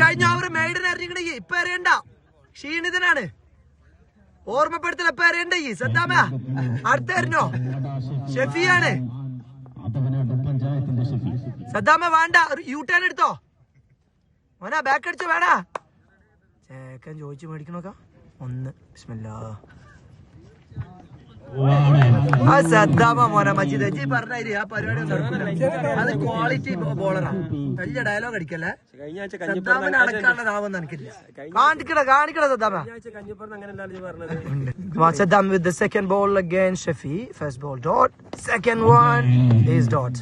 കഴിഞ്ഞ over maiden അറിഞ്ഞിട്ടുണ്ടെങ്കിൽ ഇപ്പൊ അറിയണ്ട, ക്ഷീണിതനാണ്. ഓർമ്മപ്പെടുത്തൽ എപ്പ അറിയണ്ട. ഈ സദ്ദാമ അടുത്ത അറിഞ്ഞോ, ഷെഫിയാണ്. സദ്ദാമ വേണ്ട, യു ടേൺ എടുത്തോ മോനാ, ബാക്ക് അടിച്ചോ വേണ. ചേക്കൻ ചോദിച്ചു മേടിക്കണോക്ക. ഒന്ന് ബിസ്മില്ലാ. ആ സദ്ദാമ മോനെ മജീദ് ജി പറഞ്ഞ ആ പരിപാടി ഒന്നും നടക്കില്ല. അത് ക്വാളിറ്റി ബോളറാണ്. വലിയ ഡയലോഗ് അടിക്കല്ലേ. സദ്ദാമനെ അടക്കാനുള്ളതാവെന്ന് എനിക്കില്ല. കാണിക്കട സദ്ദാമ. Saddam with the second ball against Shafi. First ball dot, second one is dot.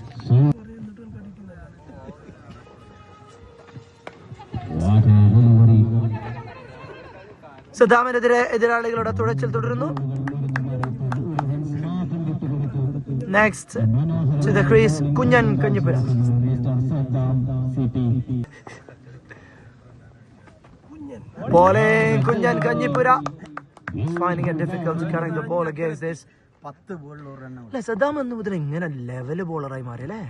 സദ്ദാമിനെതിരെ എതിരാളികളുടെ തുഴച്ചിൽ തുടരുന്നു. Next to the crease, Kunjan Kanjipura. Bowling Kunjan Kanjipura. Finding it difficult to carry the ball against this. 10 ball run. Saddam ennu mudal ingane level bowler ആയി മാറി അല്ലേ.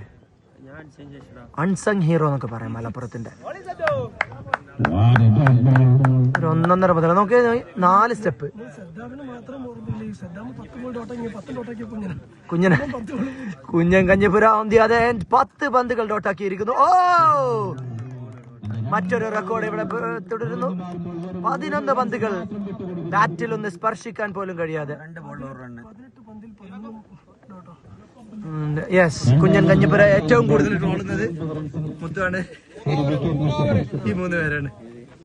Unsung hero എന്നൊക്കെ പറയാം മലപ്പുറത്തിന്റെ. ഒരു 1.5 മുതൽ നോക്കി 4 step. Kunjan Kanjippura on the other end 10 പന്തുകൾ ഡോട്ടാക്കിയിരിക്കുന്നു. ഓ, മറ്റൊരു റെക്കോർഡ് ഇവിടെ തുടരുന്നു. 11 പന്തുകൾ ബാറ്റിൽ ഒന്ന് സ്പർശിക്കാൻ പോലും കഴിയാതെ. യെസ്, കുഞ്ഞൻ കഞ്ഞിപ്പുര ഏറ്റവും കൂടുതൽ ട്രോളുന്നത് മുത്തുവാണ്. ഈ 3 പേരാണ്.